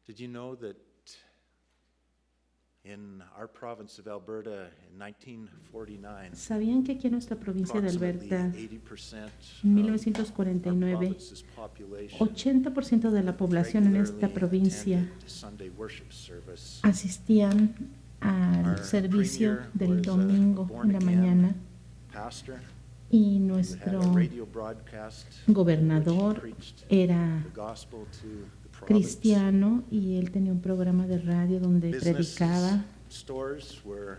Did you know that in our province of Alberta in 1949, ¿Sabían que aquí en nuestra provincia de approximately Alberta, 80% en of 1949, our province's population 80% de la población en esta regularly provincia attended Sunday worship service? asistían al Our servicio premier del was a domingo en la born-again mañana pastor y who had nuestro a radio broadcast which gobernador preached era the gospel to the province. cristiano y él tenía un programa de radio donde Businesses, predicaba. stores were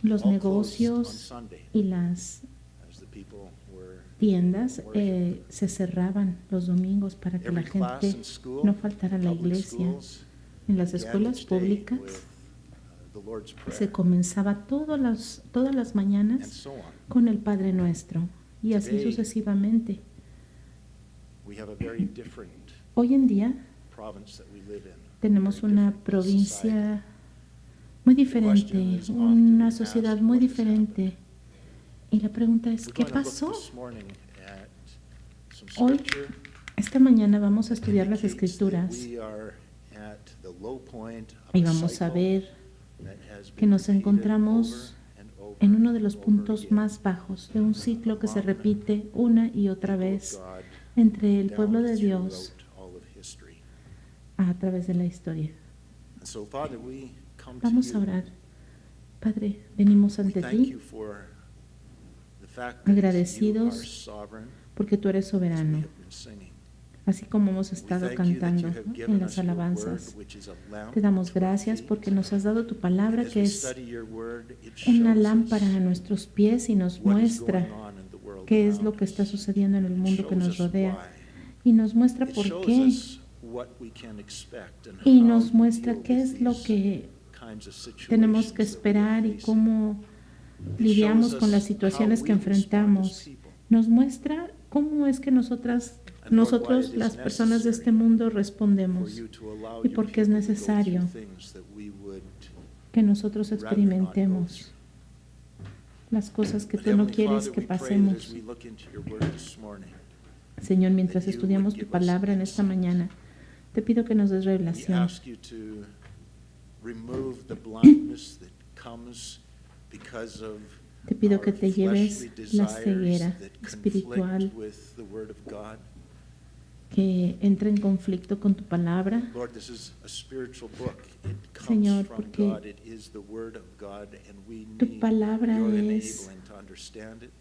Los all closed on negocios Sunday y las as the people were tiendas se cerraban los domingos para que la every class gente in school, no faltara a la public iglesia. schools, En las began escuelas each day públicas with, the Lord's Prayer, se comenzaba todas las and mañanas so on. con el Padre Nuestro y así Today, sucesivamente. We have a very different Hoy en día province that we live in. tenemos Very una different society. provincia muy diferente, una sociedad muy diferente. Y la pregunta es, We're ¿qué going to look pasó? this morning at some Hoy, scripture esta mañana vamos a that estudiar las indicates that Escrituras we are at the low point of y a vamos a cycle ver that has que been nos repeated encontramos over and over en uno de los and over puntos again. más bajos de un ciclo que se repite una y otra People of vez God entre el down pueblo de Dios throughout all of history. a través de la historia. And so, Father, we come Vamos to a you. orar. Padre, venimos We ante thank ti you for the fact that you agradecidos are sovereign, porque tú eres as we soberano, have been singing. así como hemos We estado thank you that you cantando have en given las us your word, alabanzas. which is a lamp Te damos to our gracias feet. porque nos has dado tu palabra As que we es study your word, it una shows lámpara us a nuestros pies y nos what is muestra going on in the world qué es around lo que está us. sucediendo en el It mundo que shows nos us rodea why. y nos muestra It por shows qué us what we can expect and y how nos to muestra deal qué with es lo these que kinds of situations tenemos que that we are esperar y facing. cómo It lidiamos shows con las us situaciones how que we respond as enfrentamos. people. Nos muestra cómo es que nosotros, And Lord, why it is las personas de este necessary mundo, for respondemos you to allow y your por qué es people to go necesario through things that we would que nosotros rather not go experimentemos through. las cosas que But tú no Heavenly quieres Father, que we pray that pasemos. as we look into your word this morning, Señor, mientras that you estudiamos would tu give us palabra en esta insight. mañana, te pido que nos des we revelación. ask you to remove the blindness that comes because of Te pido our que te lleves fleshly la desires ceguera that espiritual conflict with the word of God. que entra en conflicto con tu palabra. Lord, this is a spiritual book. It comes Señor, from porque God. It is the word of God, and we tu need palabra your es enabling to understand it.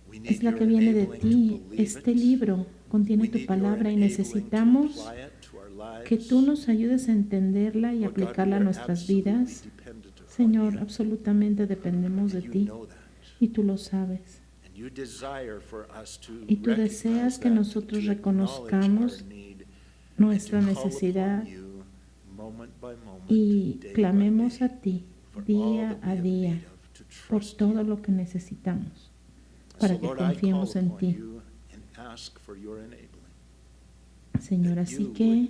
We need la your que viene de enabling to ti. believe Este it. libro contiene We tu need your palabra y enabling to necesitamos apply it to our lives. que tú nos ayudes a entenderla y Lord God, aplicarla we a are nuestras absolutely vidas. dependent upon Señor, you, absolutamente dependemos de and you ti know that. y tú lo sabes. And you desire for us to Y tú recognize deseas que that, nosotros to acknowledge reconozcamos our need, nuestra and to call upon necesidad you moment by moment, y day by clamemos day, a ti for all día that we a have día need of to por trust todo you. lo que necesitamos So, para que Lord, I call confiemos en upon ti. you and ask for your enabling. Señor, That así you que would yo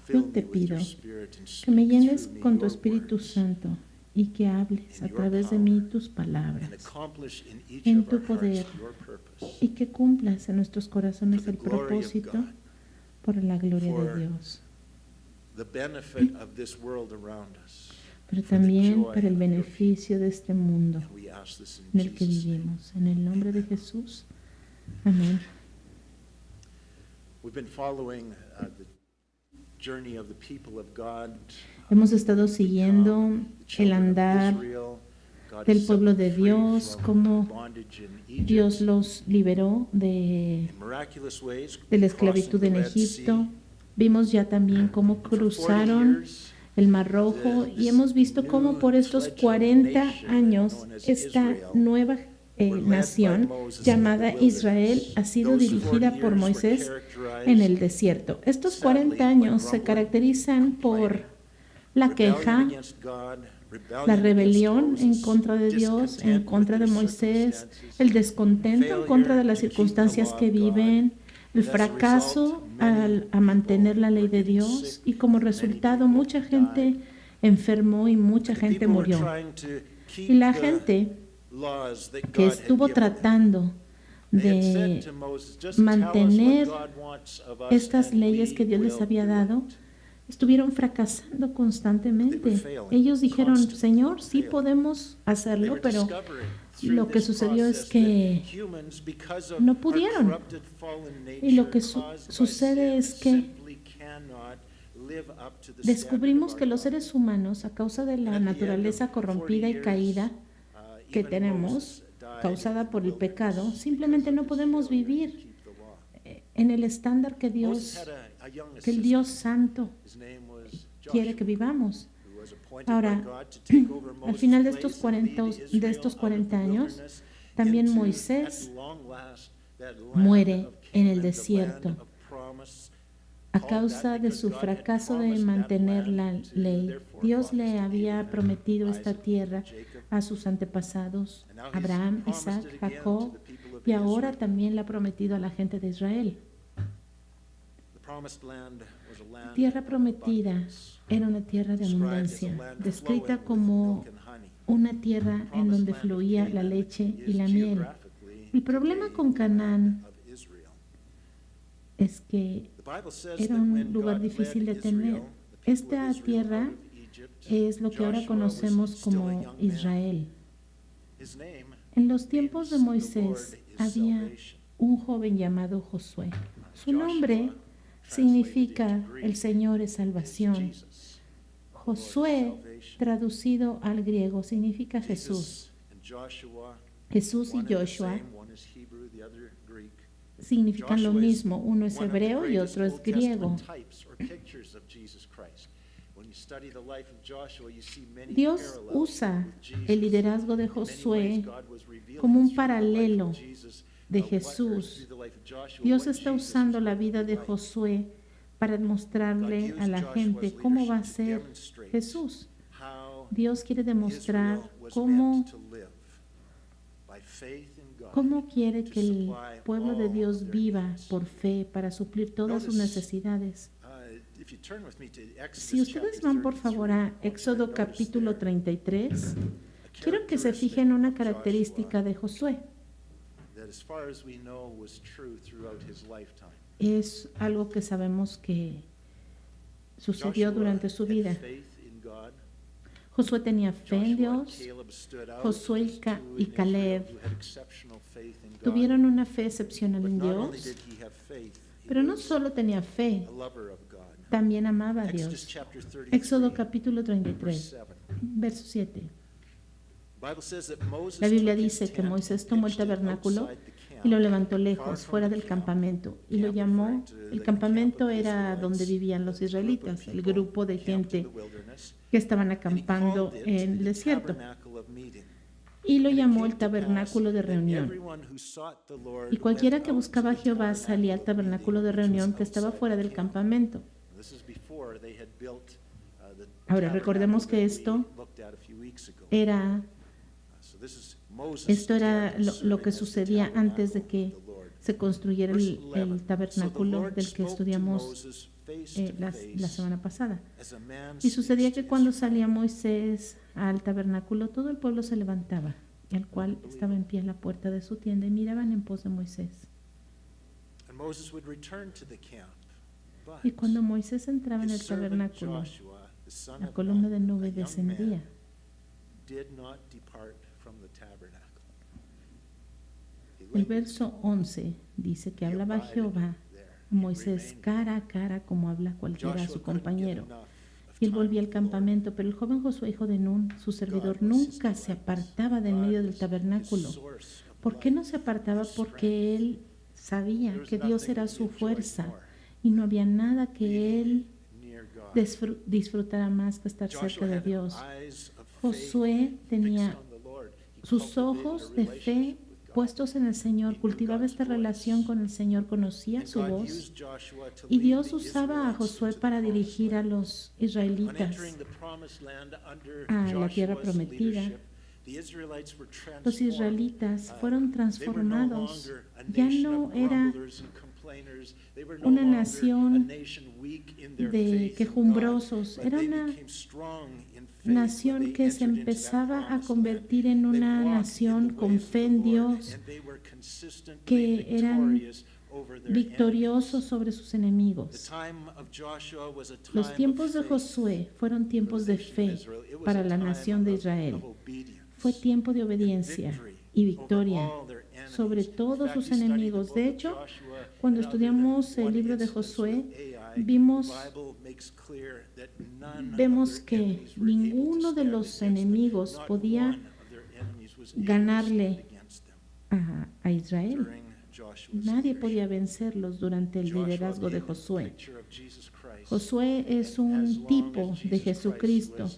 fill te me with your pido spirit and que me speak llenes through me con tu your Espíritu words Santo y que hables a in your través de power mí tus and palabras accomplish in each en of tu our poder hearts your purpose y que cumplas en nuestros for corazones the el glory of propósito God, por la gloria for de Dios, the benefit of this world around us. pero for the también joy para el of your beneficio de este mundo And we ask this en in el que Jesus' name. vivimos. En el nombre de Jesús. Amén. We've been following the journey of the people of God. Hemos estado siguiendo become the el children of andar Israel. God del has set pueblo them de free Dios, from cómo bondage in Egypt. Dios los liberó In miraculous ways, de la crossing esclavitud the en Red Egipto. Sea. Vimos ya también cómo And for 40 cruzaron years, el Mar Rojo y hemos visto cómo por estos 40 años esta nueva nación llamada Israel ha sido dirigida por Moisés en el desierto. Estos 40 años se caracterizan por la queja, la rebelión en contra de Dios, en contra de Moisés, el descontento en contra de las circunstancias que viven, el fracaso a mantener la ley de Dios y como resultado mucha gente enfermó y mucha gente murió. Y la gente que estuvo tratando de mantener estas leyes que Dios les había dado, estuvieron fracasando constantemente. Ellos dijeron, Señor, sí podemos hacerlo, pero lo que sucedió es que no pudieron. Y lo que sucede es que descubrimos que los seres humanos, a causa de la naturaleza corrompida y caída que tenemos, causada por el pecado, simplemente no podemos vivir en el estándar que el Dios Santo quiere que vivamos. Ahora, al final de estos 40 años, también Moisés muere en el desierto a causa de su fracaso de mantener la ley. Dios le había prometido esta tierra a sus antepasados, Abraham, Isaac, Jacob, y ahora también la ha prometido a la gente de Israel. La tierra prometida era una tierra de abundancia, descrita como una tierra en donde fluía la leche y la miel. El problema con Canaán es que era un lugar difícil de tener. Esta tierra es lo que ahora conocemos como Israel. En los tiempos de Moisés había un joven llamado Josué. Su nombre significa el Señor es salvación. Josué, traducido al griego, significa Jesús. Jesús y Joshua significan lo mismo. Uno es hebreo y otro es griego. Dios usa el liderazgo de Josué como un paralelo de Jesús. Dios está usando la vida de Josué para mostrarle a la gente cómo va a ser Jesús. Dios quiere demostrar cómo quiere que el pueblo de Dios viva por fe para suplir todas sus necesidades. Si ustedes van por favor a Éxodo capítulo 33, quiero que se fijen una característica de Josué. Es algo que sabemos que sucedió durante su vida. Josué tenía fe en Dios. Josué y Caleb tuvieron una fe excepcional en Dios. Pero no solo tenía fe, también amaba a Dios. Éxodo capítulo 33, verso 7. La Biblia dice que Moisés tomó el tabernáculo y lo levantó lejos, fuera del campamento, y lo llamó, el campamento era donde vivían los israelitas, el grupo de gente que estaban acampando en el desierto, y lo llamó el tabernáculo de reunión. Y cualquiera que buscaba a Jehová salía al tabernáculo de reunión que estaba fuera del campamento. Ahora, recordemos que esto era lo que sucedía antes de que se construyera el tabernáculo del que estudiamos la semana pasada. Y sucedía que cuando salía Moisés al tabernáculo, todo el pueblo se levantaba, el cual estaba en pie en la puerta de su tienda y miraban en pos de Moisés. Y cuando Moisés entraba en el tabernáculo, la columna de nube descendía. El verso 11 dice que hablaba Jehová a Moisés cara a cara como habla cualquiera a su compañero. Y él volvía al campamento, pero el joven Josué, hijo de Nun, su servidor, nunca se apartaba del medio del tabernáculo. ¿Por qué no se apartaba? Porque él sabía que Dios era su fuerza y no había nada que él disfrutara más que estar cerca de Dios. Josué tenía sus ojos de fe puestos en el Señor, cultivaba esta relación con el Señor, conocía su voz, y Dios usaba a Josué para dirigir a los israelitas a la tierra prometida. Los israelitas fueron transformados, ya no era una nación de quejumbrosos, era una nación que se empezaba a convertir en una nación con fe en Dios, que eran victorioso sobre sus enemigos. Los tiempos de Josué fueron tiempos de fe para la nación de Israel. Fue tiempo de obediencia y victoria sobre todos sus enemigos. De hecho, cuando estudiamos el libro de Josué, vemos que ninguno de los enemigos podía ganarle a Israel. Nadie podía vencerlos durante el liderazgo de Josué. Josué es un tipo de Jesucristo.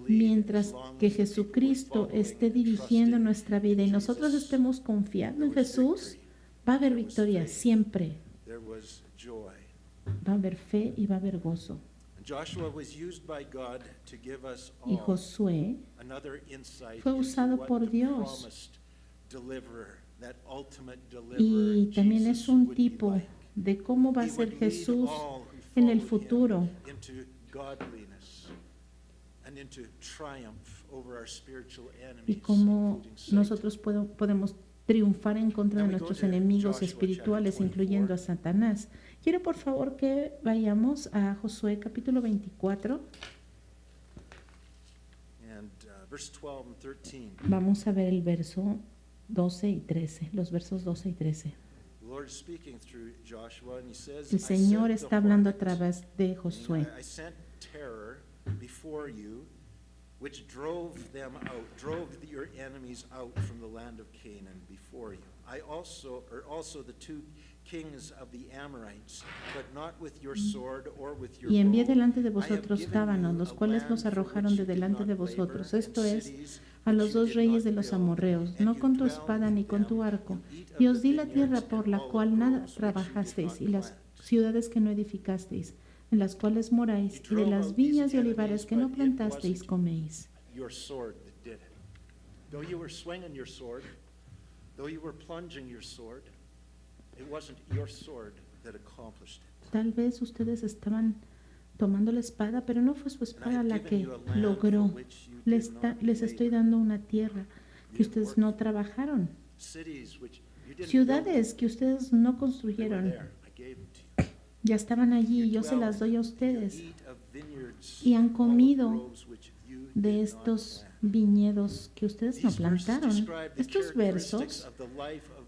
Mientras que Jesucristo esté dirigiendo nuestra vida y nosotros estemos confiando en Jesús, va a haber victoria siempre. Va a haber fe y va a haber gozo. Y Josué fue usado por Dios. Y también es un tipo de cómo va a ser Jesús en el futuro. Y cómo nosotros podemos triunfar en contra de nuestros enemigos espirituales, incluyendo a Satanás. Quiero por favor que vayamos a Josué capítulo 24. Vamos a ver el verso 12 y 13, los versos 12 y 13. El Señor está hablando a través de Josué. Before you, which drove your enemies out from the land of Canaan before you. Also the two kings of the Amorites, but not with your sword or with your bow. Y envié delante de vosotros tábanos, los cuales los arrojaron de delante de vosotros. Esto es, a los dos reyes de los amorreos, no con tu espada ni con tu arco. Y os di la tierra por la cual nada trabajasteis, y las ciudades que no edificasteis, en las cuales moráis, y de las viñas y olivares que no plantasteis coméis. Tal vez ustedes estaban tomando la espada, pero no fue su espada la que logró. Les estoy dando una tierra que ustedes no trabajaron. Ciudades que ustedes no construyeron. Ya estaban allí y yo se las doy a ustedes. Y han comido de estos viñedos que ustedes no plantaron. Estos versos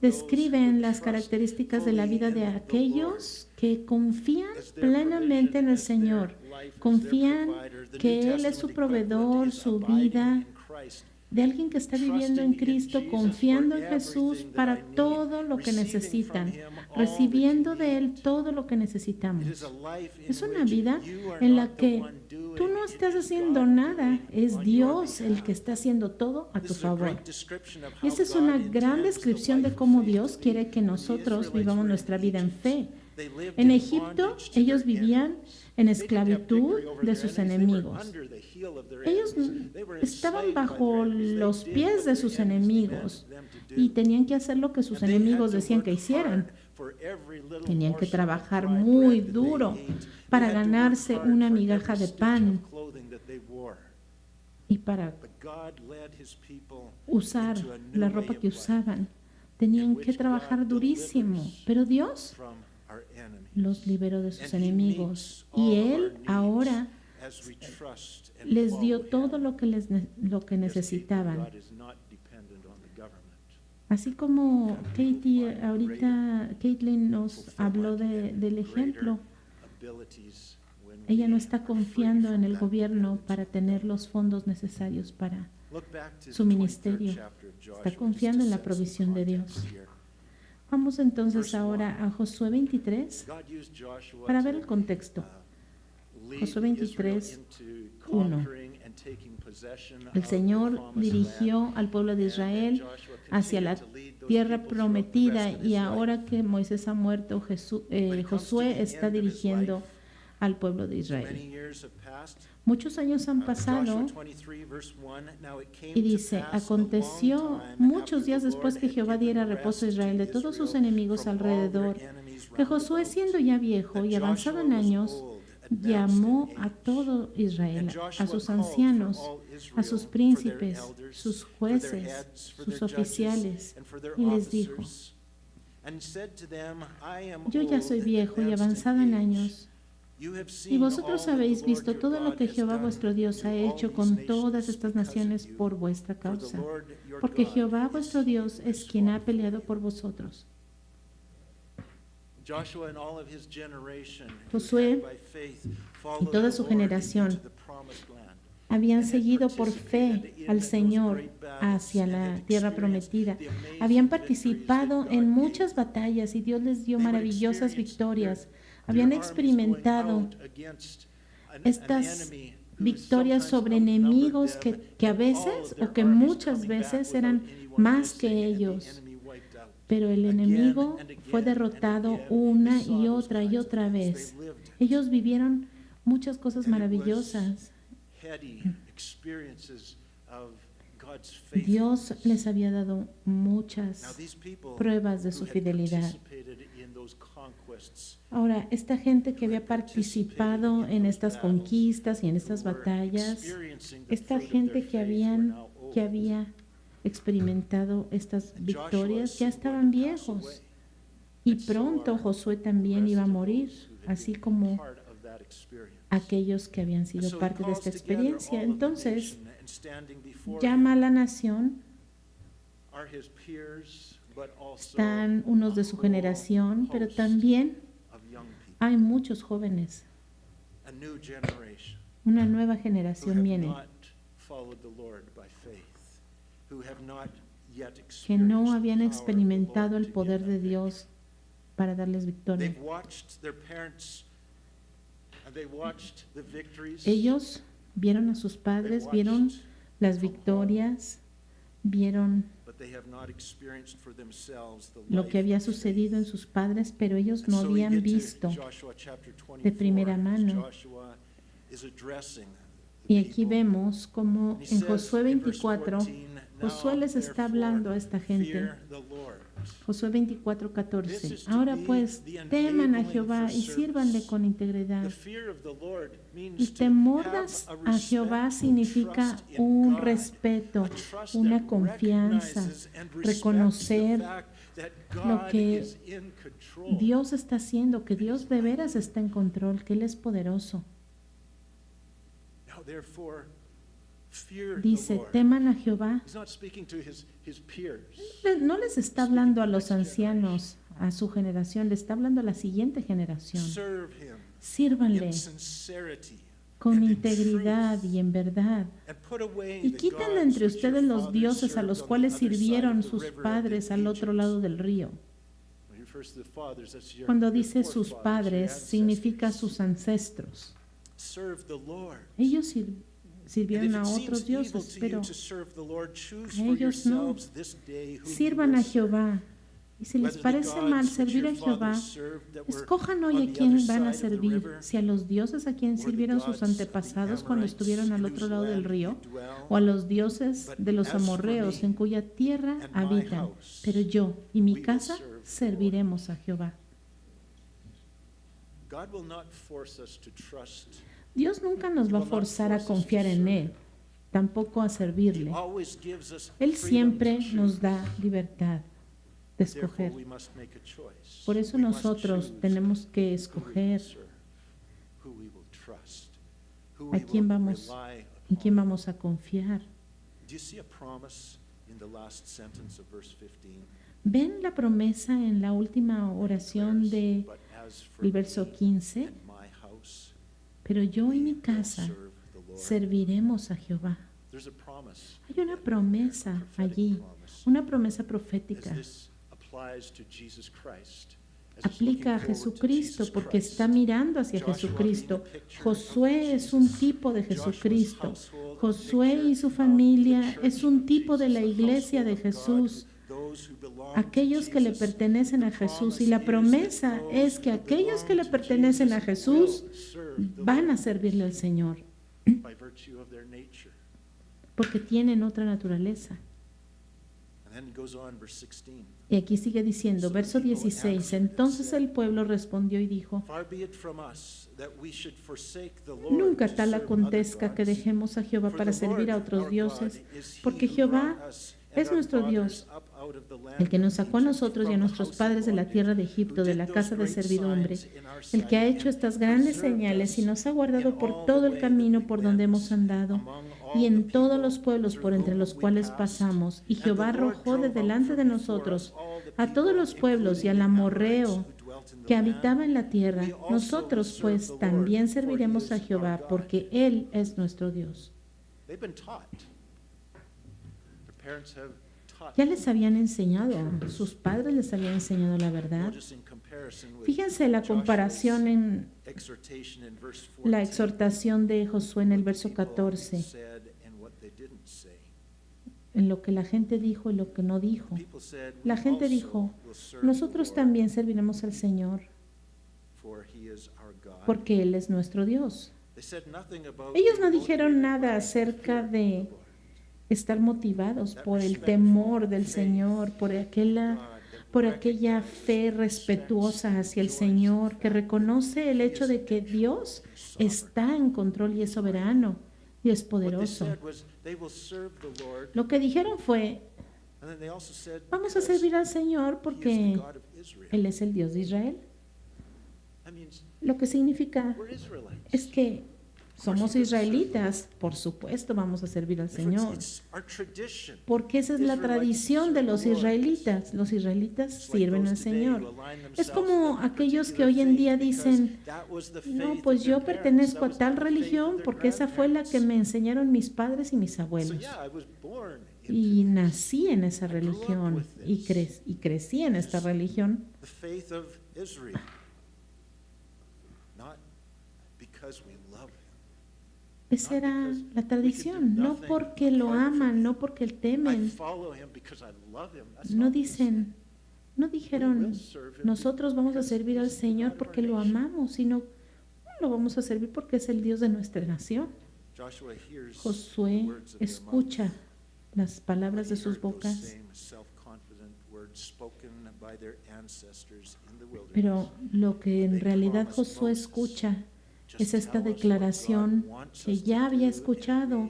describen las características de la vida de aquellos que confían plenamente en el Señor. Confían que Él es su proveedor, su vida, de alguien que está viviendo en Cristo, confiando en Jesús para todo lo que necesitan, recibiendo de Él todo lo que necesitamos. Es una vida en la que tú no estás haciendo nada, es Dios el que está haciendo todo a tu favor. Esa es una gran descripción de cómo Dios quiere que nosotros vivamos nuestra vida en fe. En Egipto, ellos vivían en esclavitud de sus enemigos. Ellos estaban bajo los pies de sus enemigos y tenían que hacer lo que sus enemigos decían que hicieran. Tenían que trabajar muy duro para ganarse una migaja de pan y para usar la ropa que usaban. Tenían que trabajar durísimo, pero Dios los liberó de sus enemigos y Él ahora les dio todo lo que necesitaban. Así como Caitlin nos habló del ejemplo, ella no está confiando en el gobierno para tener los fondos necesarios para su ministerio. Está confiando en la provisión de Dios. Vamos entonces ahora a Josué 23 para ver el contexto. Josué 23, 1. El Señor dirigió al pueblo de Israel hacia la tierra prometida y ahora que Moisés ha muerto, Josué está dirigiendo al pueblo de Israel. Muchos años han pasado y dice, aconteció muchos días después que Jehová diera reposo a Israel de todos sus enemigos alrededor, que Josué, siendo ya viejo y avanzado en años, llamó a todo Israel, a sus ancianos, a sus príncipes, sus jueces, sus oficiales, y les dijo, and said to them, I am Yo ya old soy and viejo y advanced avanzado en age. años, You have y seen vosotros all that habéis the visto Lord todo your lo God que has Jehová done vuestro Dios to ha all hecho these con nations todas estas because of naciones you. por vuestra For the causa, Lord your porque God Jehová is vuestro Dios es quien ha responsible. peleado por vosotros. Joshua and all of his generation who Josué had by faith y followed toda the su Lord generación into the promised land. habían seguido por fe al Señor hacia la tierra prometida. Habían participado en muchas batallas y Dios les dio maravillosas victorias. Habían experimentado estas victorias sobre enemigos que a veces o que muchas veces eran más que ellos. Pero el enemigo fue derrotado una y otra vez. Ellos vivieron muchas cosas maravillosas. Dios les había dado muchas pruebas de su fidelidad. Ahora, esta gente que había participado en estas conquistas y en estas batallas, esta gente que había experimentado estas victorias, ya estaban viejos. Y pronto Josué también iba a morir, así como aquellos que habían sido parte de esta experiencia. Entonces, llama a la nación, están unos de su generación, pero también hay muchos jóvenes. Una nueva generación viene que no habían experimentado el poder de Dios para darles victoria. Ellos vieron a sus padres, vieron las victorias, vieron lo que había sucedido en sus padres, pero ellos no habían visto de primera mano. Y aquí vemos como en Josué 24, Josué les está hablando a esta gente. Josué 24:14. Ahora pues, teman a Jehová y sírvanle con integridad. El temor a Jehová significa un respeto, una confianza, reconocer lo que Dios está haciendo, que Dios de veras está en control, que Él es poderoso. Dice, teman a Jehová. No les está hablando a los ancianos, a su generación, le está hablando a la siguiente generación. Sírvanle con integridad y en verdad. Y quiten de entre ustedes los dioses a los cuales sirvieron sus padres al otro lado del río. Cuando dice sus padres, significa sus ancestros. Ellos sirvieron a otros dioses, pero a ellos no. Sirvan a Jehová. Y si les parece mal servir a Jehová, escojan hoy a quién van a servir, si a los dioses a quien sirvieron sus antepasados cuando estuvieron al otro lado del río, o a los dioses de los amorreos en cuya tierra habitan. Pero yo y mi casa serviremos a Jehová. Dios nunca nos va a forzar a confiar en Él, tampoco a servirle. Él siempre nos da libertad de escoger. Por eso nosotros tenemos que escoger a quién vamos, en quién vamos a confiar. ¿Ven la promesa en la última oración del verso 15? Pero yo y mi casa serviremos a Jehová. Hay una promesa allí, una promesa profética. Aplica a Jesucristo porque está mirando hacia Jesucristo. Josué es un tipo de Jesucristo. Josué y su familia es un tipo de la iglesia de Jesús. Aquellos que le pertenecen a Jesús, y la promesa es que aquellos que le pertenecen a Jesús van a servirle al Señor porque tienen otra naturaleza. Y aquí sigue diciendo, verso 16, entonces el pueblo respondió y dijo, nunca tal acontezca que dejemos a Jehová para servir a otros dioses, porque Jehová Es nuestro Dios, el que nos sacó a nosotros y a nuestros padres de la tierra de Egipto, de la casa de servidumbre, el que ha hecho estas grandes señales y nos ha guardado por todo el camino por donde hemos andado y en todos los pueblos por entre los cuales pasamos. Y Jehová arrojó de delante de nosotros a todos los pueblos y al amorreo que habitaba en la tierra. Nosotros pues también serviremos a Jehová, porque Él es nuestro Dios. Ya les habían enseñado, sus padres les habían enseñado la verdad. Fíjense la comparación en la exhortación de Josué en el verso 14, en lo que la gente dijo y lo que no dijo. La gente dijo, nosotros también serviremos al Señor, porque Él es nuestro Dios. Ellos no dijeron nada acerca de estar motivados por el temor del Señor, por aquella fe respetuosa hacia el Señor, que reconoce el hecho de que Dios está en control y es soberano y es poderoso. Lo que dijeron fue, vamos a servir al Señor porque Él es el Dios de Israel. Lo que significa es que somos israelitas, por supuesto vamos a servir al Señor, porque esa es la tradición de los israelitas. Los israelitas sirven al Señor. Es como aquellos que hoy en día dicen, no, pues yo pertenezco a tal religión porque esa fue la que me enseñaron mis padres y mis abuelos. Y nací en esa religión y crecí en esta religión. Esa era la tradición, no porque lo aman, no porque le temen. No dijeron, nosotros vamos a servir al Señor porque lo amamos, sino lo vamos a servir porque es el Dios de nuestra nación. Josué escucha las palabras de sus bocas, pero lo que en realidad Josué escucha es esta declaración que ya había escuchado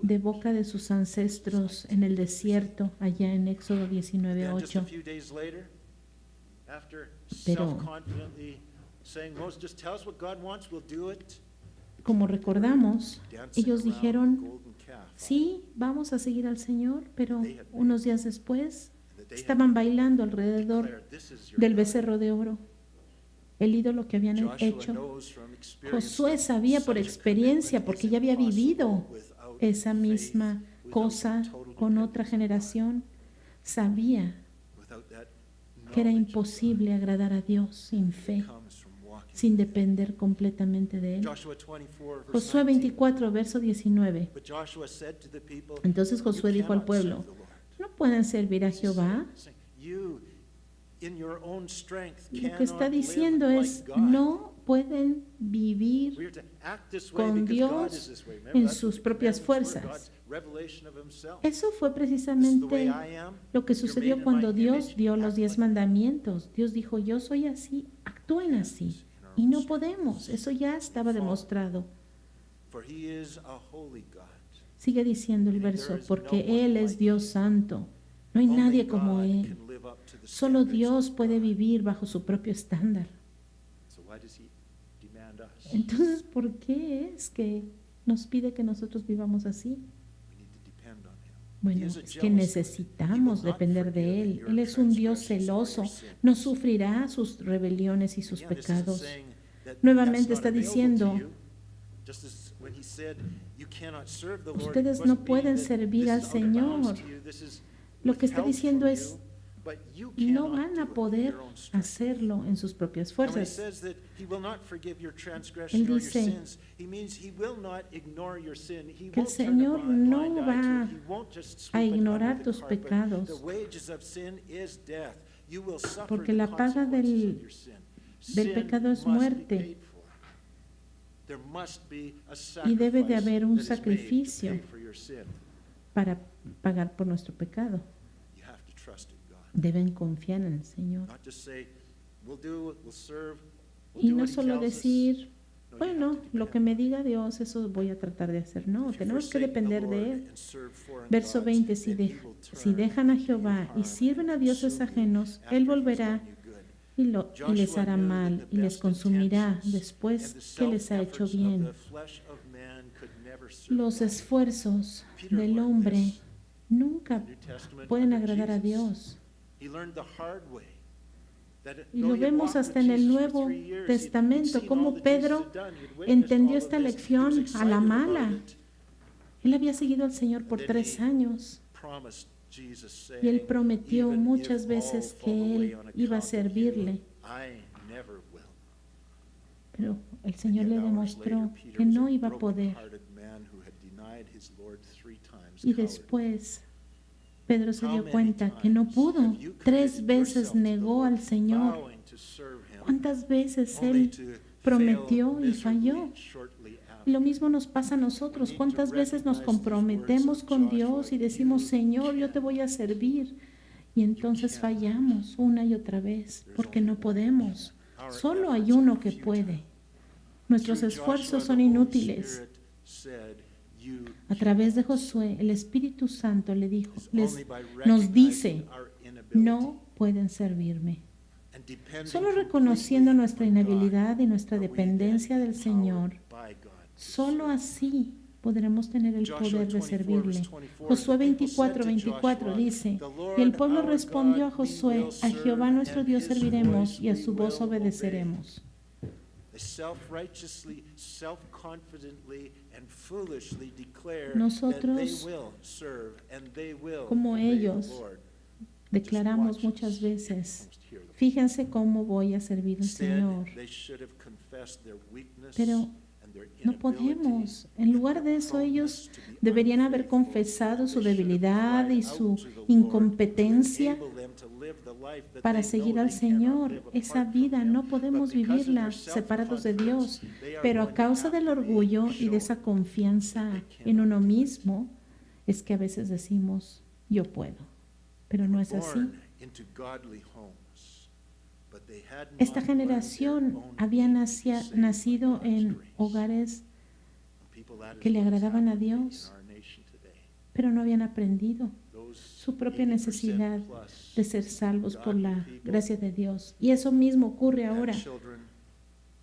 de boca de sus ancestros en el desierto, allá en Éxodo 19:8. Pero, como recordamos, ellos dijeron, sí, vamos a seguir al Señor, pero unos días después estaban bailando alrededor del becerro de oro, el ídolo que habían hecho. Josué sabía por experiencia, porque ya había vivido esa misma cosa con otra generación, sabía que era imposible agradar a Dios sin fe, sin depender completamente de Él. Josué 24, verso 19. Entonces Josué dijo al pueblo, ¿no pueden servir a Jehová? Lo que está diciendo es, no pueden vivir con Dios en sus propias fuerzas. Eso fue precisamente lo que sucedió cuando Dios dio los 10 mandamientos. Dios dijo, yo soy así, actúen así. Y no podemos, eso ya estaba demostrado. Sigue diciendo el verso, porque Él es Dios santo. No hay nadie como Él. Solo Dios puede vivir bajo su propio estándar. Entonces, ¿por qué es que nos pide que nosotros vivamos así? Bueno, es que necesitamos depender de Él. Él es un Dios celoso. No sufrirá sus rebeliones y sus pecados. Nuevamente está diciendo, ustedes no pueden servir al Señor. Lo que está diciendo es, no van a poder hacerlo en sus propias fuerzas. Él dice que el Señor no va a ignorar tus pecados, porque la paga del pecado es muerte, y debe de haber un sacrificio para pagar por nuestro pecado. Deben confiar en el Señor. Y no solo decir, bueno, lo que me diga Dios, eso voy a tratar de hacer. No, tenemos que depender de Él. Verso 20, si dejan a Jehová y sirven a dioses ajenos, Él volverá y les hará mal y les consumirá después que les ha hecho bien. Los esfuerzos del hombre nunca pueden agradar a Dios. Y lo vemos hasta en el Nuevo Testamento, cómo Pedro entendió esta lección a la mala. Él había seguido al Señor por 3 años y él prometió muchas veces que él iba a servirle. Pero el Señor le demostró que no iba a poder. Y después Pedro se dio cuenta que no pudo. 3 veces negó al Señor. ¿Cuántas veces él prometió y falló? Y lo mismo nos pasa a nosotros. ¿Cuántas veces nos comprometemos con Dios y decimos, Señor, yo te voy a servir? Y entonces fallamos una y otra vez porque no podemos. Solo hay uno que puede. Nuestros esfuerzos son inútiles. A través de Josué, el Espíritu Santo le dijo, nos dice, no pueden servirme. Solo reconociendo nuestra inhabilidad y nuestra dependencia del Señor, solo así podremos tener el poder de servirle. Josué 24:24 dice, y el pueblo respondió a Josué, a Jehová nuestro Dios serviremos y a su voz obedeceremos. Nosotros, como ellos, declaramos muchas veces, fíjense cómo voy a servir al Señor. Pero no podemos. En lugar de eso, ellos deberían haber confesado su debilidad y su incompetencia para seguir al Señor. Esa vida no podemos vivirla separados de Dios, pero a causa del orgullo y de esa confianza en uno mismo, es que a veces decimos, yo puedo, pero no es así. Esta generación había nacido en hogares que le agradaban a Dios, pero no habían aprendido su propia necesidad de ser salvos por la gracia de Dios. Y eso mismo ocurre ahora.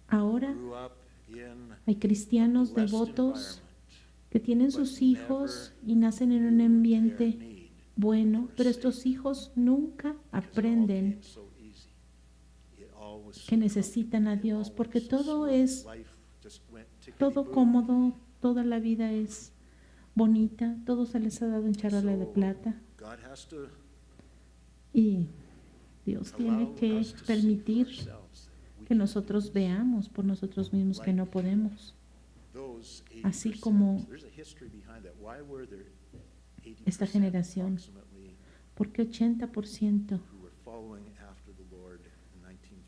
Ahora hay cristianos devotos que tienen sus hijos y nacen en un ambiente bueno, pero estos hijos nunca aprenden que necesitan a Dios, porque todo es cómodo, toda la vida es bonita, todo se les ha dado en charola de plata. Y Dios tiene que permitir que nosotros veamos por nosotros mismos que no podemos. Así como esta generación, porque 80%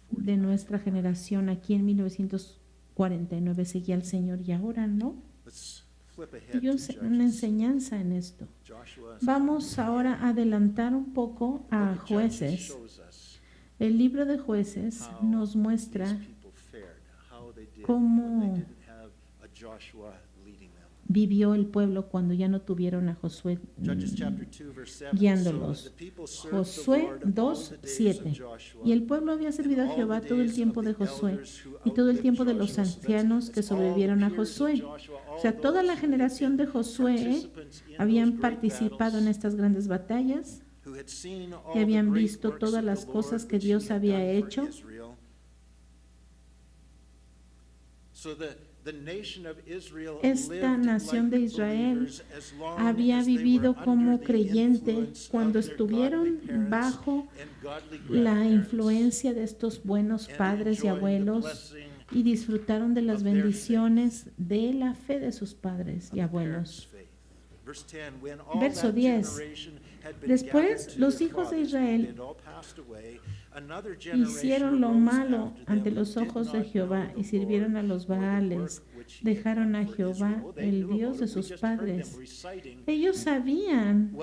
de nuestra generación aquí en 1949 seguía al Señor y ahora no. Hay una enseñanza en esto. Vamos ahora a adelantar un poco a Jueces. El libro de Jueces nos muestra cómo vivió el pueblo cuando ya no tuvieron a Josué guiándolos. Josué 2:7. Y el pueblo había servido a Jehová todo el tiempo de Josué y todo el tiempo de los ancianos que sobrevivieron a Josué. O sea, toda la generación de Josué habían participado en estas grandes batallas y habían visto todas las cosas que Dios había hecho. Esta nación de Israel había vivido como creyentes cuando estuvieron bajo la influencia de estos buenos padres y abuelos y disfrutaron de las bendiciones de la fe de sus padres y abuelos. Verso 10. Después los hijos de Israel hicieron lo malo ante los ojos de Jehová y sirvieron a los Baales. Dejaron a Jehová, el Dios de sus padres. Ellos sabían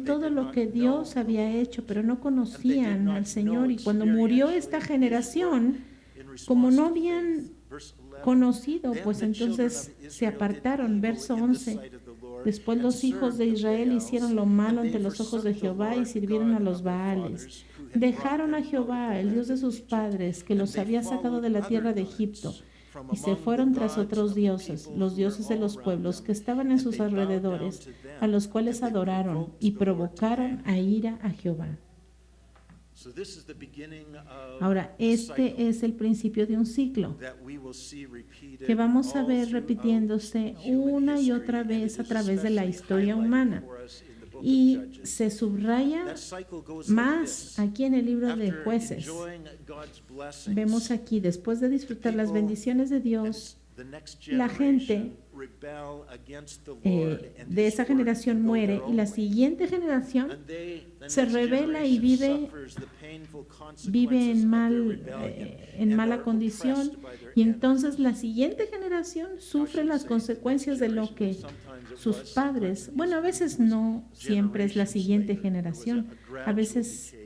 todo lo que Dios había hecho, pero no conocían al Señor. Y cuando murió esta generación, Como no habían conocido, pues entonces se apartaron. Verso 11. Después los hijos de Israel hicieron lo malo ante los ojos de Jehová y sirvieron a los Baales. Dejaron a Jehová, el Dios de sus padres, que los había sacado de la tierra de Egipto, y se fueron tras otros dioses, los dioses de los pueblos que estaban en sus alrededores, a los cuales adoraron y provocaron a ira a Jehová. Ahora, este es el principio de un ciclo que vamos a ver repitiéndose una y otra vez a través de la historia humana. Y se subraya más aquí en el libro de Jueces. Vemos aquí, después de disfrutar las bendiciones de Dios, la gente de esa generación muere y la siguiente generación se rebela y vive en mala condición, y entonces la siguiente generación sufre las consecuencias de lo que sus padres, bueno, a veces no siempre es la siguiente generación, a veces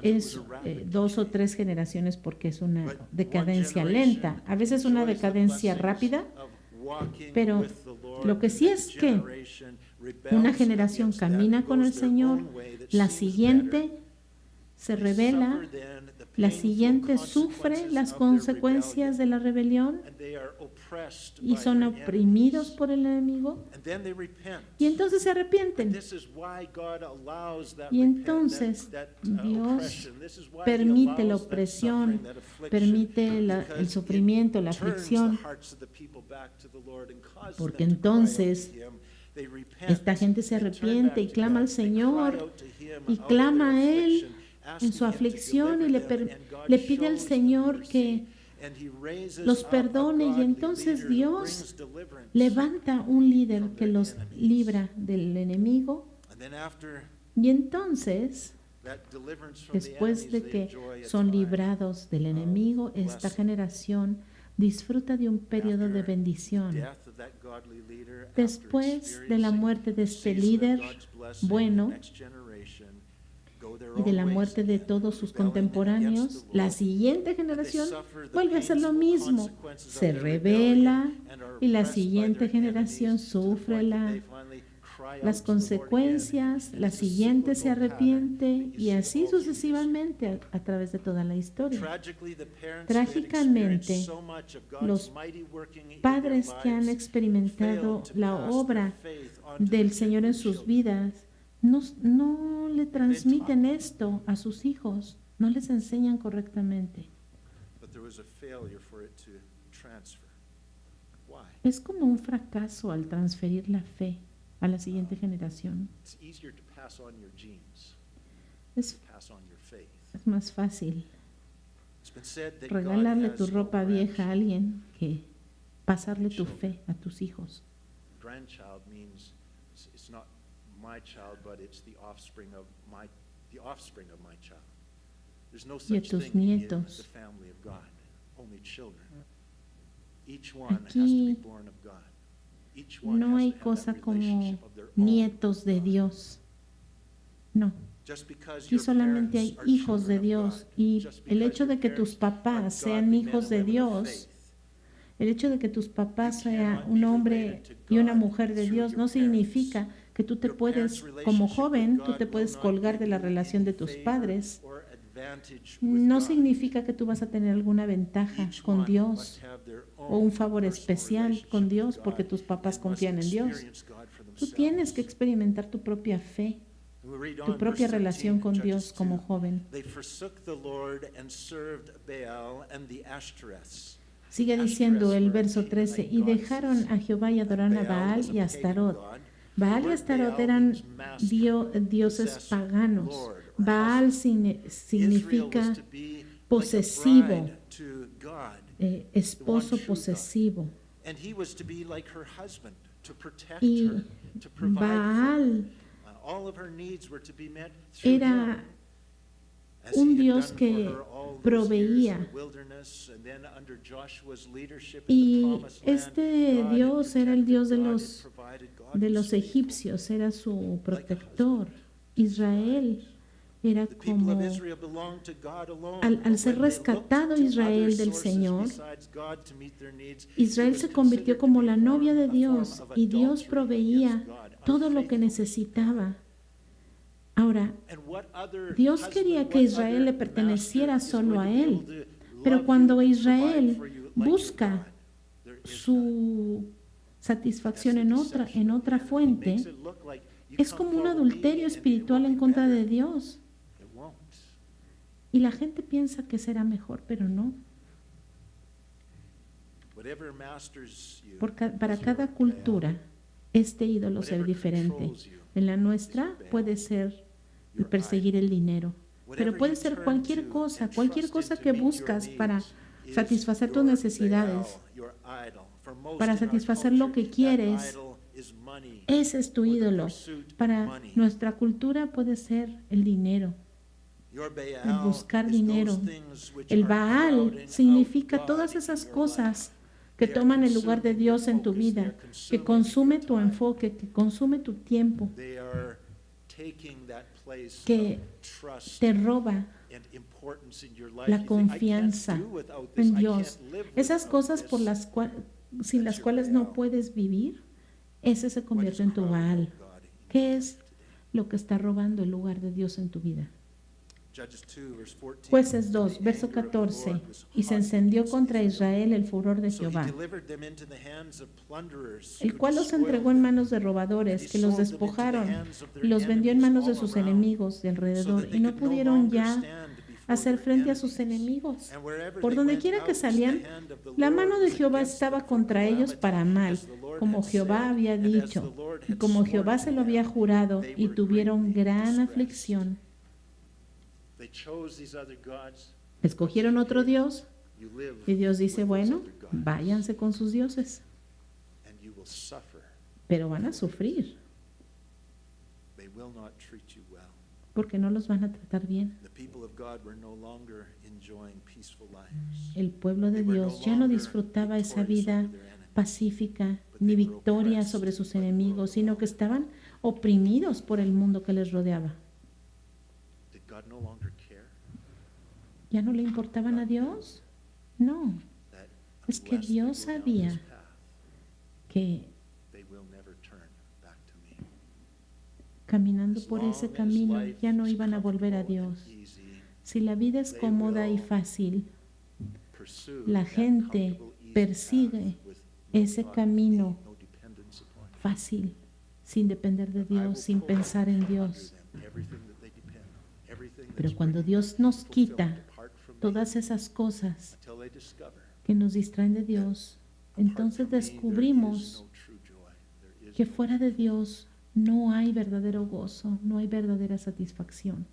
es 2 o 3 generaciones porque es una decadencia lenta, a veces una decadencia rápida, pero lo que sí es que una generación camina con el Señor, la siguiente se rebela, la siguiente sufre las consecuencias de la rebelión y son oprimidos por el enemigo, y entonces se arrepienten. Y entonces Dios permite la opresión, permite el sufrimiento, la aflicción, porque entonces esta gente se arrepiente y clama al Señor y clama a Él en su aflicción y le pide al Señor que los perdone, y entonces Dios levanta un líder que los libra del enemigo, y entonces después de que son librados del enemigo, esta generación disfruta de un periodo de bendición. Después de la muerte de este líder bueno y de la muerte de todos sus contemporáneos, la siguiente generación vuelve a hacer lo mismo, se rebela, y la siguiente generación sufre las consecuencias, la siguiente se arrepiente, y así sucesivamente a través de toda la historia. Trágicamente, los padres que han experimentado la obra del Señor en sus vidas no le transmiten esto a sus hijos, no les enseñan correctamente. Es como un fracaso al transferir la fe a la siguiente generación. Es más fácil regalarle tu ropa vieja a alguien que pasarle tu fe a tus hijos. Y a tus nietos. Aquí no hay cosa como nietos de Dios. No. Aquí solamente hay hijos de Dios. Y el hecho de que tus papás sean hijos de Dios, el hecho de que tus papás sean un hombre y una mujer de Dios, no significa que tú te puedes, como joven, tú te puedes colgar de la relación de tus padres. No significa que tú vas a tener alguna ventaja con Dios o un favor especial con Dios porque tus papás confían en Dios. Tú tienes que experimentar tu propia fe, tu propia relación con Dios como joven. Sigue diciendo el verso 13, y dejaron a Jehová y adoraron a Baal y a Astarot. Baal y Astarot eran dioses paganos. Baal significa posesivo, esposo posesivo. Y Baal era un Dios que proveía, y este Dios era el Dios de los egipcios, era su protector. Israel era como al ser rescatado Israel del Señor, Israel se convirtió como la novia de Dios y Dios proveía todo lo que necesitaba. Ahora, Dios quería que Israel le perteneciera solo a Él, pero cuando Israel busca su satisfacción en otra fuente, es como un adulterio espiritual en contra de Dios. Y la gente piensa que será mejor, pero no. Para cada cultura, este ídolo será diferente. En la nuestra puede ser el perseguir el dinero, pero puede ser cualquier cosa que buscas para satisfacer tus necesidades, para satisfacer lo que quieres. Ese es tu ídolo. Para nuestra cultura puede ser el dinero, el buscar dinero. El Baal significa todas esas cosas que toman el lugar de Dios en tu vida, que consume tu enfoque, que consume tu tiempo, que te roba la confianza en Dios. Esas cosas sin las cuales no puedes vivir, ese se convierte en tu Baal. ¿Qué es lo que está robando el lugar de Dios en tu vida? Jueces 2, verso 14. Y se encendió contra Israel el furor de Jehová, el cual los entregó en manos de robadores, que los despojaron y los vendió en manos de sus enemigos de alrededor, y no pudieron ya hacer frente a sus enemigos. Por donde quiera que salían, la mano de Jehová estaba contra ellos para mal, como Jehová había dicho, y como Jehová se lo había jurado, y tuvieron gran aflicción. Escogieron otro Dios, y Dios dice, bueno, váyanse con sus dioses, pero van a sufrir, porque no los van a tratar bien. El pueblo de Dios ya no disfrutaba esa vida pacífica ni victoria sobre sus enemigos, sino que estaban oprimidos por el mundo que les rodeaba. ¿Ya no le importaban a Dios? No. Es que Dios sabía que caminando por ese camino ya no iban a volver a Dios. Si la vida es cómoda y fácil, la gente persigue ese camino fácil, sin depender de Dios, sin pensar en Dios. Pero cuando Dios nos quita todas esas cosas que nos distraen de Dios, entonces descubrimos que fuera de Dios no hay verdadero gozo, no hay verdadera satisfacción.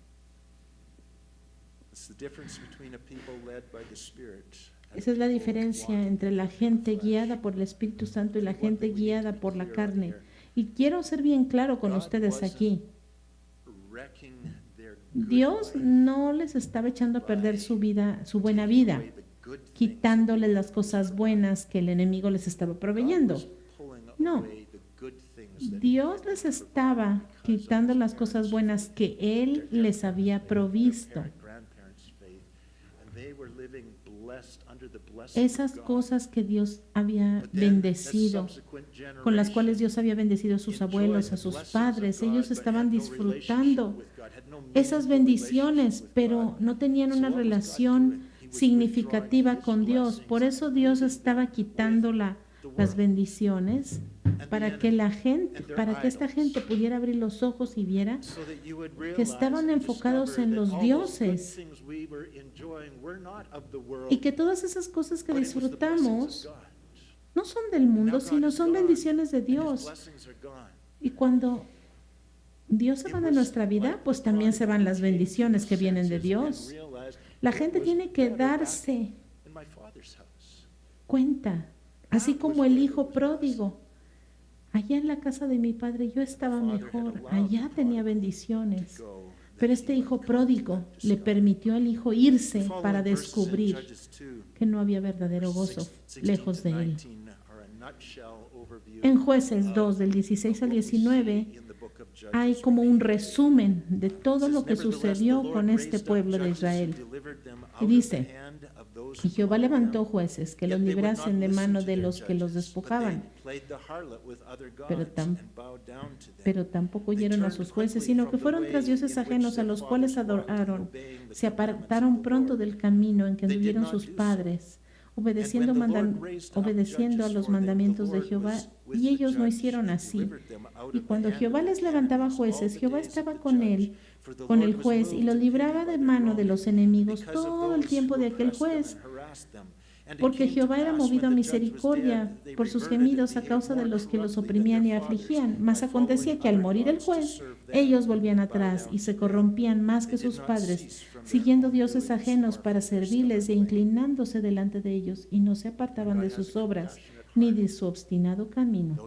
Esa es la diferencia entre la gente guiada por el Espíritu Santo y la gente guiada por la carne. Y quiero ser bien claro con ustedes aquí. Dios no les estaba echando a perder su vida, su buena vida, quitándoles las cosas buenas que el enemigo les estaba proveyendo. No. Dios les estaba quitando las cosas buenas que Él les había provisto. Esas cosas que Dios había bendecido, con las cuales Dios había bendecido a sus abuelos, a sus padres, ellos estaban disfrutando esas bendiciones, pero no tenían una relación significativa con Dios. Por eso Dios estaba quitando las bendiciones para que esta gente pudiera abrir los ojos y viera que estaban enfocados en los dioses y que todas esas cosas que disfrutamos no son del mundo, sino son bendiciones de Dios. Y cuando Dios se va de nuestra vida, pues también se van las bendiciones que vienen de Dios. La gente tiene que darse cuenta, así como el hijo pródigo. Allá en la casa de mi padre yo estaba mejor, allá tenía bendiciones. Pero este hijo pródigo le permitió al hijo irse para descubrir que no había verdadero gozo lejos de él. En Jueces 2, del 16 al 19, hay como un resumen de todo lo que sucedió con este pueblo de Israel. Y dice, y Jehová levantó jueces que los librasen de mano de los que los despojaban, pero tampoco oyeron a sus jueces, sino que fueron tras dioses ajenos a los cuales adoraron. Se apartaron pronto del camino en que anduvieron sus padres, obedeciendo a los mandamientos de Jehová, y ellos no hicieron así. Y cuando Jehová les levantaba jueces, Jehová estaba con él, con el juez, y los libraba de mano de los enemigos todo el tiempo de aquel juez, porque Jehová era movido a misericordia por sus gemidos a causa de los que los oprimían y afligían. Mas acontecía que al morir el juez, ellos volvían atrás y se corrompían más que sus padres, siguiendo dioses ajenos para servirles e inclinándose delante de ellos, y no se apartaban de sus obras ni de su obstinado camino.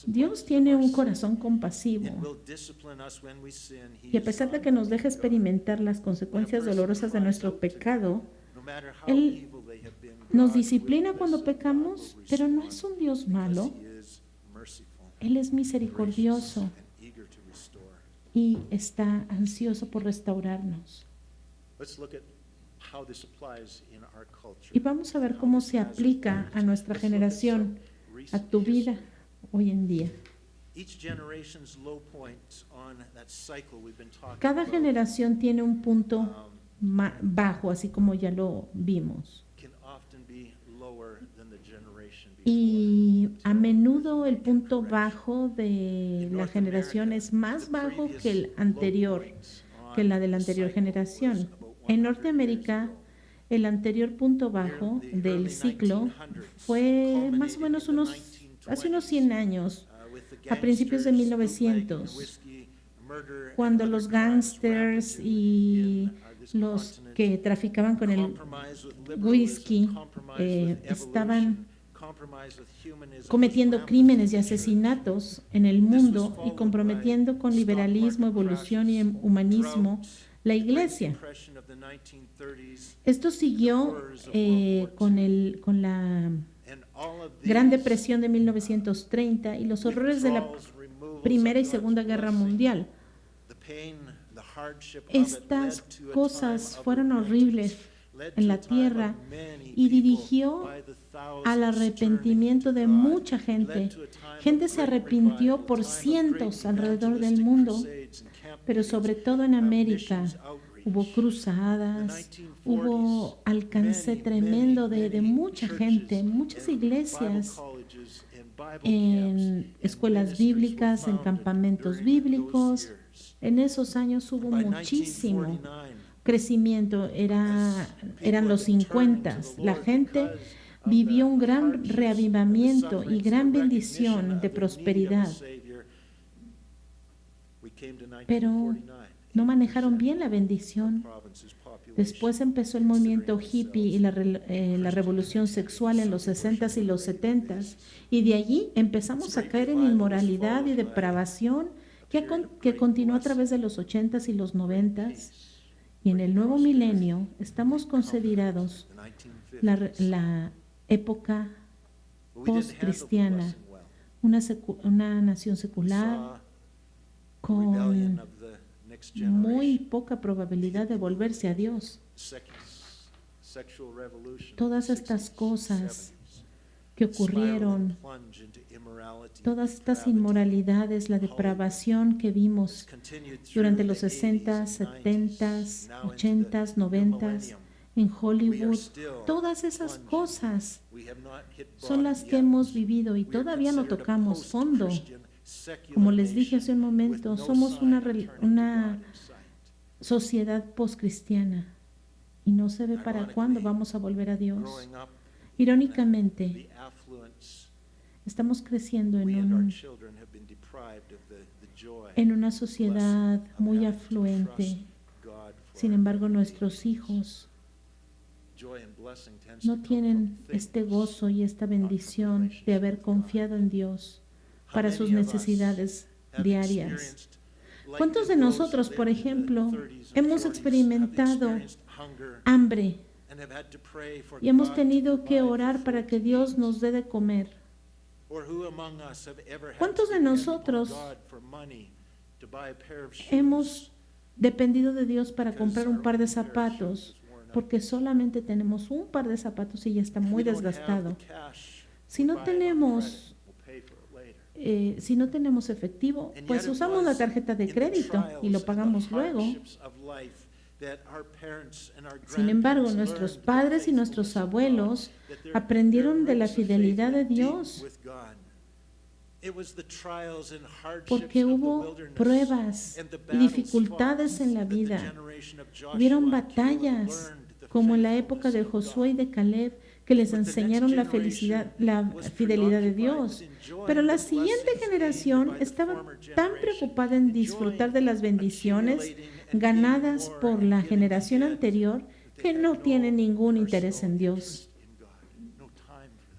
Dios tiene un corazón compasivo, y a pesar de que nos deja experimentar las consecuencias dolorosas de nuestro pecado, Él nos disciplina cuando pecamos, pero no es un Dios malo. Él es misericordioso y está ansioso por restaurarnos. Y vamos a ver cómo se aplica a nuestra generación, a tu vida hoy en día. Cada generación tiene un punto bajo, así como ya lo vimos. Y a menudo el punto bajo de la generación es más bajo que el anterior, que la de la anterior generación. En Norteamérica, el anterior punto bajo del ciclo fue más o menos hace unos 100 años, a principios de 1900, cuando los gángsters y los que traficaban con el whisky estaban cometiendo crímenes y asesinatos en el mundo y comprometiendo con liberalismo, evolución y humanismo la iglesia. Esto siguió con la Gran Depresión de 1930 y los horrores de la Primera y Segunda Guerra Mundial. Estas cosas fueron horribles en la tierra y dirigió al arrepentimiento de mucha gente. Gente se arrepintió por cientos alrededor del mundo, pero sobre todo en América hubo cruzadas, hubo alcance tremendo de mucha gente, muchas iglesias, en escuelas bíblicas, en campamentos bíblicos. En esos años hubo muchísimo crecimiento, eran los 50. La gente vivió un gran reavivamiento y gran bendición de prosperidad. Pero no manejaron bien la bendición. Después empezó el movimiento hippie y la revolución sexual en los 60s y los 70s. Y de allí empezamos a caer en inmoralidad y depravación que continuó a través de los 80s y los 90s. Y en el nuevo milenio estamos considerados la época post-cristiana, una nación secular con muy poca probabilidad de volverse a Dios. Todas estas cosas que ocurrieron, todas estas inmoralidades, la depravación que vimos durante los 60s, 70s, 80s, 90s, en Hollywood, todas esas cosas son las que hemos vivido y todavía no tocamos fondo. Como les dije hace un momento, somos una sociedad postcristiana y no se ve para cuándo vamos a volver a Dios. Irónicamente, estamos creciendo en una sociedad muy afluente. Sin embargo, nuestros hijos no tienen este gozo y esta bendición de haber confiado en Dios para sus necesidades diarias. ¿Cuántos de nosotros, por ejemplo, hemos experimentado hambre y hemos tenido que orar para que Dios nos dé de comer? ¿Cuántos de nosotros hemos dependido de Dios para comprar un par de zapatos porque solamente tenemos un par de zapatos y ya está muy desgastado? Si no tenemos efectivo, pues usamos la tarjeta de crédito y lo pagamos luego. Sin embargo, nuestros padres y nuestros abuelos aprendieron de la fidelidad de Dios porque hubo pruebas y dificultades en la vida. Hubieron batallas, como en la época de Josué y de Caleb, que les enseñaron la fidelidad de Dios. Pero la siguiente generación estaba tan preocupada en disfrutar de las bendiciones ganadas por la generación anterior que no tienen ningún interés en Dios.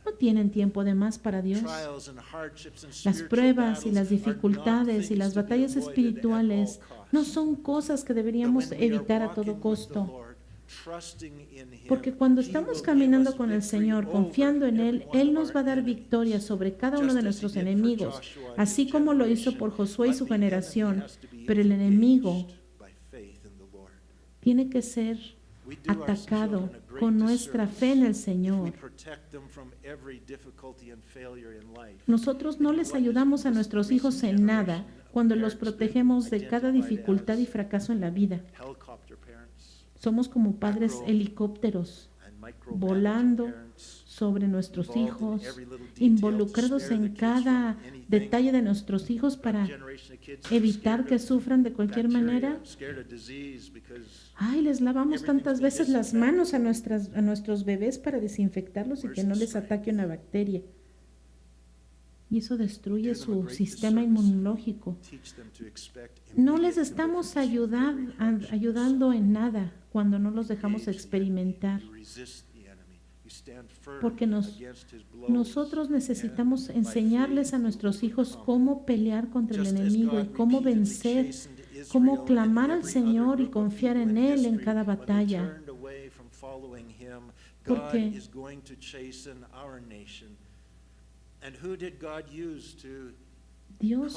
No tienen tiempo de más para Dios. Las pruebas y las dificultades y las batallas espirituales no son cosas que deberíamos evitar a todo costo. Porque cuando estamos caminando con el Señor, confiando en Él, Él nos va a dar victoria sobre cada uno de nuestros enemigos, así como lo hizo por Josué y su generación. Pero el enemigo tiene que ser atacado con nuestra fe en el Señor. Nosotros no les ayudamos a nuestros hijos en nada cuando los protegemos de cada dificultad y fracaso en la vida. Somos como padres helicópteros, volando sobre nuestros hijos, involucrados en cada detalle de nuestros hijos para evitar que sufran de cualquier manera. Ay, les lavamos tantas veces las manos a nuestros bebés para desinfectarlos y que no les ataque una bacteria. Y eso destruye su sistema inmunológico. No les estamos ayudando en nada cuando no los dejamos experimentar. Porque nosotros necesitamos enseñarles a nuestros hijos cómo pelear contra el enemigo y cómo vencer, cómo clamar al Señor y confiar en Él en cada batalla. Porque Dios,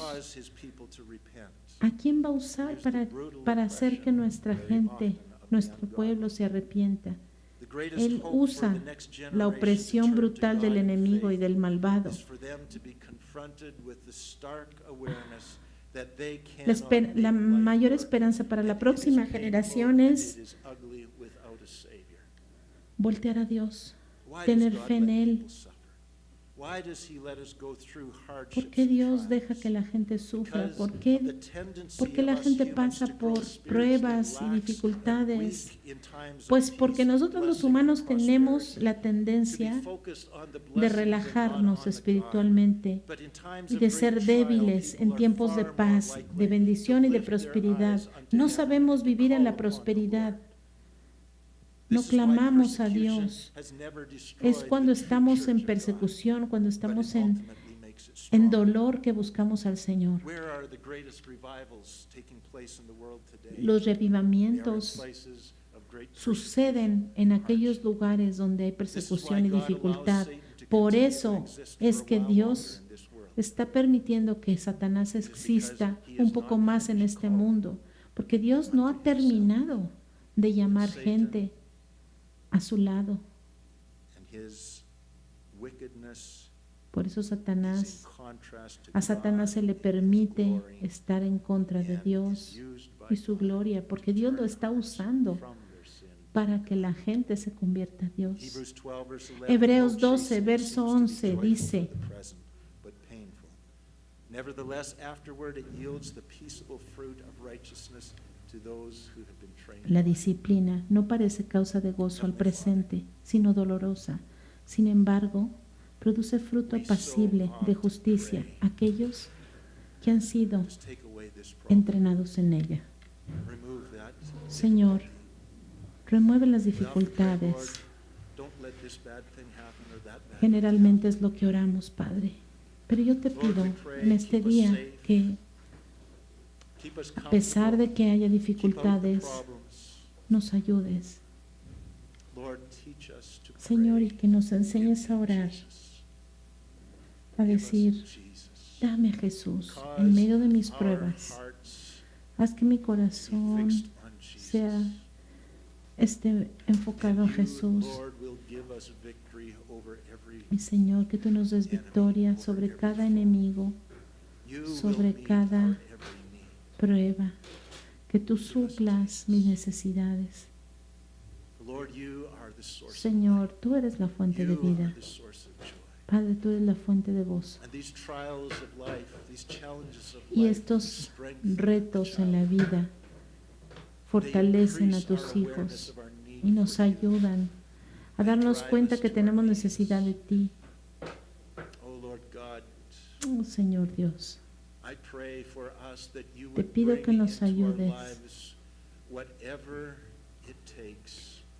¿a quién va a usar para hacer que nuestra gente, nuestro pueblo se arrepienta? Él usa la opresión brutal del enemigo y del malvado. La mayor esperanza para la próxima generación es voltear a Dios, tener fe en Él. ¿Por qué Dios deja que la gente sufra? ¿Por qué la gente pasa por pruebas y dificultades? Pues porque nosotros los humanos tenemos la tendencia de relajarnos espiritualmente y de ser débiles en tiempos de paz, de bendición y de prosperidad. No sabemos vivir en la prosperidad. No clamamos a Dios. Es cuando estamos en persecución, cuando estamos en dolor que buscamos al Señor. Los revivamientos suceden en aquellos lugares donde hay persecución y dificultad. Por eso es que Dios está permitiendo que Satanás exista un poco más en este mundo, porque Dios no ha terminado de llamar gente a su lado. Por eso a Satanás se le permite estar en contra de Dios y su gloria, porque Dios lo está usando para que la gente se convierta a Dios. Hebreos 12, verso 11 dice: la disciplina no parece causa de gozo al presente, sino dolorosa. Sin embargo, produce fruto apacible de justicia a aquellos que han sido entrenados en ella. Señor, remueve las dificultades. Generalmente es lo que oramos, Padre. Pero yo te pido en este día que, a pesar de que haya dificultades, nos ayudes, Señor, y que nos enseñes a orar a decir, dame Jesús en medio de mis pruebas. Haz que mi corazón sea esté enfocado en Jesús. Y Señor, que tú nos des victoria sobre cada enemigo, sobre cada prueba, que tú suplas mis necesidades. Señor, tú eres la fuente de vida. Padre, tú eres la fuente de gozo. Y estos retos en la vida fortalecen a tus hijos y nos ayudan a darnos cuenta que tenemos necesidad de ti. Oh, Señor Dios, te pido que nos ayudes,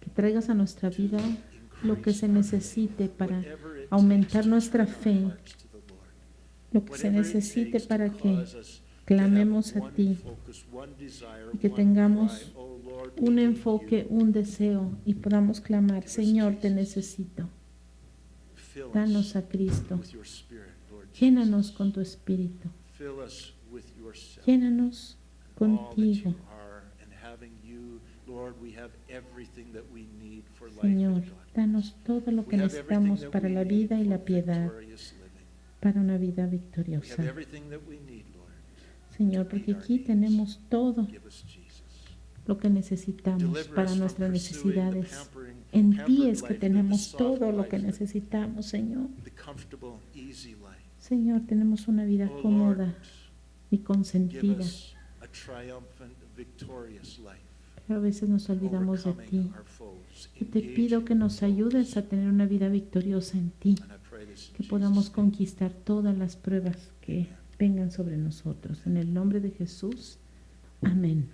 que traigas a nuestra vida lo que se necesite para aumentar nuestra fe, lo que se necesite para que clamemos a ti y que tengamos un enfoque, un deseo y podamos clamar, Señor, te necesito. Danos a Cristo. Llénanos con tu Espíritu. Llénanos contigo. Señor, danos todo lo que necesitamos para la vida y la piedad, para una vida victoriosa. Señor, porque aquí tenemos todo lo que necesitamos para nuestras necesidades. En ti es que tenemos todo lo que necesitamos, Señor. Señor, tenemos una vida cómoda y consentida. Pero a veces nos olvidamos de ti. Y te pido que nos ayudes a tener una vida victoriosa en ti, que podamos conquistar todas las pruebas que vengan sobre nosotros. En el nombre de Jesús, amén.